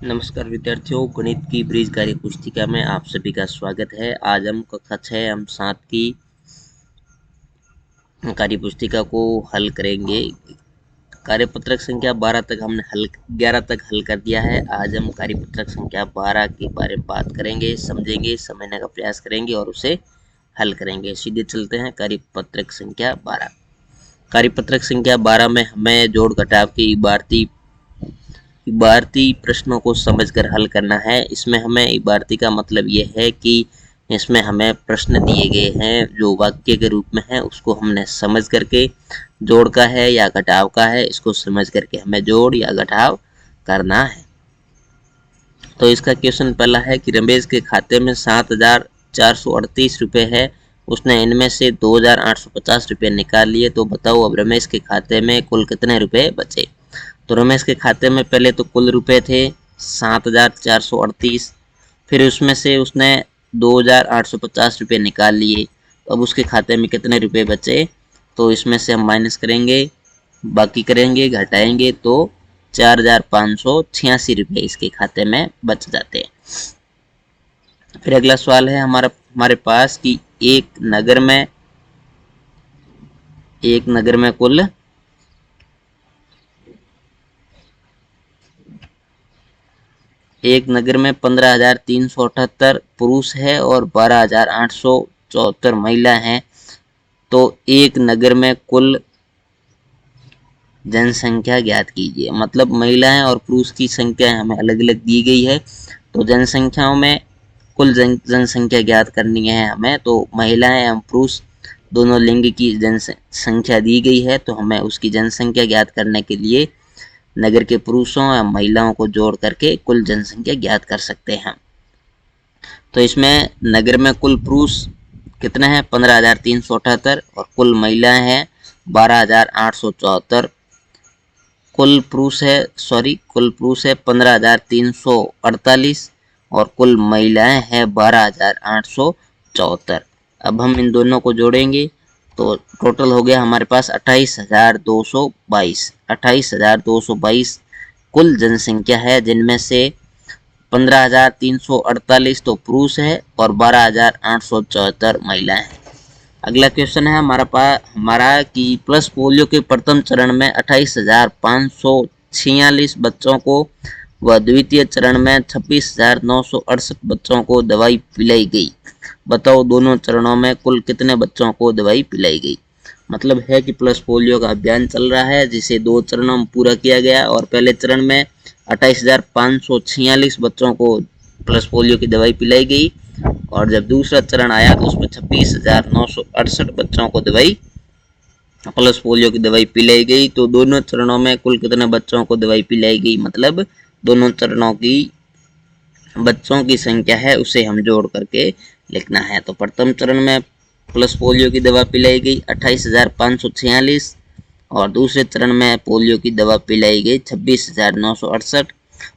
नमस्कार विद्यार्थियों, गणित की ब्रिज कार्य पुस्तिका में आप सभी का स्वागत है। आज हम कक्षा 6 एवं 7 की कार्य पुस्तिका को हल करेंगे। कार्यपत्रक संख्या 12 तक हमने 11 तक हल कर दिया है। आज हम कार्यपत्रक संख्या 12 के बारे में बात करेंगे, समझेंगे, समझने का प्रयास करेंगे और उसे हल करेंगे। सीधे चलते हैं कार्यपत्रक संख्या 12। कार्यपत्रक संख्या 12 में हमें जोड़ घटाव की इबारती प्रश्नों को समझकर हल करना है। इसमें हमें इबारती का मतलब ये है कि इसमें हमें प्रश्न दिए गए हैं जो वाक्य के रूप में है, उसको हमने समझ करके जोड़ का है या घटाव का है, इसको समझ करके हमें जोड़ या घटाव करना है। तो इसका क्वेश्चन पहला है कि रमेश के खाते में 7,438 रुपये है, उसने इनमें से 2,850 रुपये निकाल लिए, तो बताओ अब रमेश के खाते में कुल कितने रुपए बचे। तो रमेश के खाते में पहले तो कुल रुपए थे 7,438, फिर उसमें से उसने 2,850 रुपये निकाल लिए, तो अब उसके खाते में कितने रुपए बचे। तो इसमें से हम माइनस करेंगे, बाकी करेंगे, घटाएंगे तो 4,586 रुपये इसके खाते में बच जाते हैं। फिर अगला सवाल है हमारे पास कि एक नगर में कुल एक नगर में 15,378 पुरुष है और 12,874 महिला हैं। तो एक नगर में कुल जनसंख्या ज्ञात कीजिए। मतलब महिलाएं और पुरुष की संख्या हमें अलग अलग दी गई है, तो जनसंख्याओं में कुल जनसंख्या ज्ञात करनी है हमें। तो महिलाएं एवं पुरुष दोनों लिंग की जनसंख्या दी गई है, तो हमें उसकी जनसंख्या ज्ञात करने के लिए नगर के पुरुषों या महिलाओं को जोड़ करके कुल जनसंख्या ज्ञात कर सकते हैं। तो इसमें नगर में कुल पुरुष कितने हैं 15,378 और कुल महिलाएं हैं 12,874। कुल पुरुष है 15,348 और कुल महिलाएं हैं 12,874। अब हम इन दोनों को जोड़ेंगे तो टोटल हो गया हमारे पास 28,222 कुल जनसंख्या है, जिनमें से 15,348 तो पुरुष है और 12,874 महिलाएं हैं। अगला क्वेश्चन है हमारा कि प्लस पोलियो के प्रथम चरण में 28,546 बच्चों को व द्वितीय चरण में 26,968 बच्चों को दवाई पिलाई गई। बताओ दोनों चरणों में कुल कितने बच्चों को दवाई पिलाई गई। मतलब है कि प्लस पोलियो का अभियान चल रहा है, जिसे 2 चरणों में पूरा किया गया और पहले चरण में 28,546 बच्चों को प्लस पोलियो की दवाई पिलाई गई और जब दूसरा चरण आया तो उसमें 26,968 बच्चों को प्लस पोलियो की दवाई पिलाई गई। तो दोनों चरणों में कुल कितने बच्चों को दवाई पिलाई गई, मतलब दोनों चरणों की बच्चों की संख्या है उसे हम जोड़ करके लिखना है। तो प्रथम चरण में प्लस पोलियो की दवा पिलाई गई 28,546 और दूसरे चरण में पोलियो की दवा पिलाई गई 26,968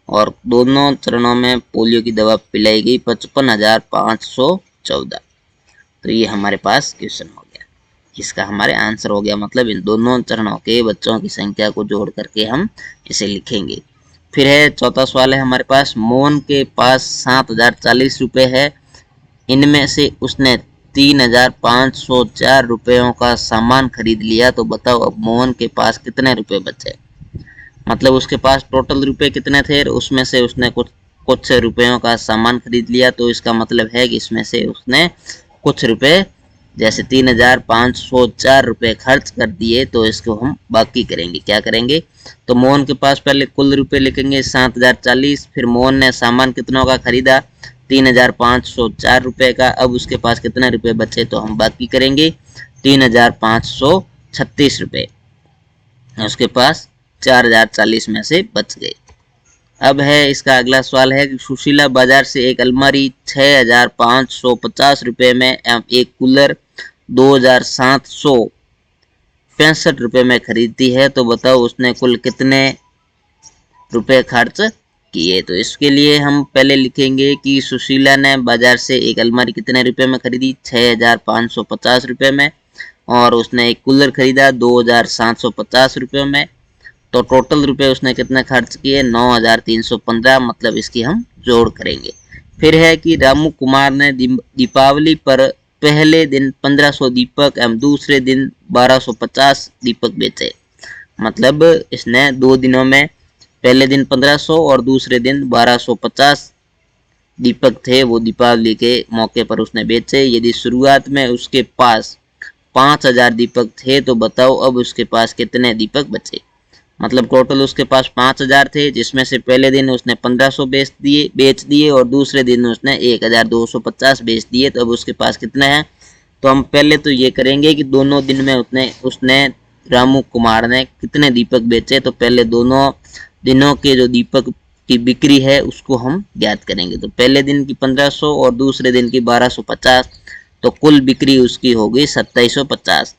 और दोनों चरणों में पोलियो की दवा पिलाई गई 55,514। तो ये हमारे पास क्वेश्चन हो गया, इसका हमारे आंसर हो गया। मतलब इन दोनों चरणों के बच्चों की संख्या को जोड़ करके हम इसे लिखेंगे। फिर है चौथा सवाल है हमारे पास, मोहन के पास 7,040 रुपये है, इनमें से उसने 3,504 रुपयों का सामान खरीद लिया, तो बताओ अब मोहन के पास कितने रुपए बचे। मतलब उसके पास टोटल रुपए कितने थे, उसमें से उसने कुछ रुपयों का सामान खरीद लिया, तो इसका मतलब है कि इसमें से उसने कुछ रुपए जैसे 3,504 रुपये खर्च कर दिए, तो इसको हम बाकी करेंगे। क्या करेंगे, तो मोहन के पास पहले कुल रुपए लिखेंगे 7,040, फिर मोहन ने सामान कितनों का खरीदा 3,504 रुपये का। अब उसके पास कितने रुपए बचे, तो हम बाकी करेंगे 3,536 रुपये, उसके पास 4,040 में से बच गए। अब है इसका अगला सवाल है कि सुशीला बाजार से एक अलमारी 6,550 रुपये में एवं एक कूलर 2,765 रुपये में खरीदती है, तो बताओ उसने कुल कितने रुपए खर्च किए। तो इसके लिए हम पहले लिखेंगे कि सुशीला ने बाजार से एक अलमारी कितने रुपए में खरीदी 6,550 रुपये में और उसने एक कूलर खरीदा 2,750 रुपये में। तो टोटल रुपए उसने कितने खर्च किए, 9,315, मतलब इसकी हम जोड़ करेंगे। फिर है कि रामू कुमार ने दीपावली पर पहले दिन 1500 दीपक एवं दूसरे दिन 1250 दीपक बेचे। मतलब इसने 2 दिनों में पहले दिन 1500 और दूसरे दिन 1250 दीपक थे वो दीपावली के मौके पर उसने बेचे। यदि शुरुआत में उसके पास 5000 दीपक थे तो बताओ अब उसके पास कितने दीपक बचे। मतलब टोटल उसके पास 5000 थे, जिसमें से पहले दिन उसने 1500 बेच दिए और दूसरे दिन उसने 1250 बेच दिए। तो अब उसके पास कितने हैं, तो हम पहले तो ये करेंगे कि दोनों दिन में उसने रामू कुमार ने कितने दीपक बेचे। तो पहले दोनों दिनों के जो दीपक की बिक्री है उसको हम ज्ञात करेंगे। तो पहले दिन की 1500 और दूसरे दिन की 1250, तो कुल बिक्री उसकी हो गई 2750।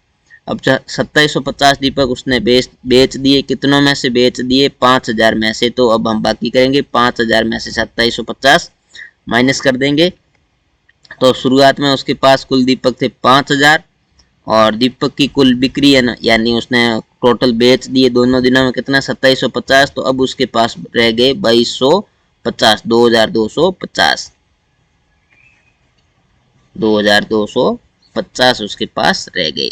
अब 2750 दीपक उसने बेच दिए, कितनों में से बेच दिए, 5000 में से। तो अब हम बाकी करेंगे 5000 में से 2750 माइनस कर देंगे। तो शुरुआत में उसके पास कुल दीपक थे 5000 और दीपक की कुल बिक्री है ना, यानी उसने टोटल बेच दिए दोनों दिनों में कितना, 2750। तो अब उसके पास रह गए 2250, 2250 उसके पास रह गए।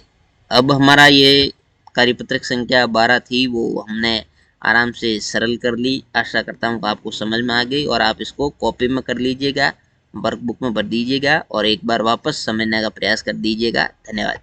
अब हमारा ये कार्यपत्रक संख्या 12 थी वो हमने आराम से सरल कर ली। आशा करता हूँ आपको समझ में आ गई और आप इसको कॉपी में कर लीजिएगा, वर्कबुक में भर दीजिएगा और एक बार वापस समझने का प्रयास कर दीजिएगा। धन्यवाद।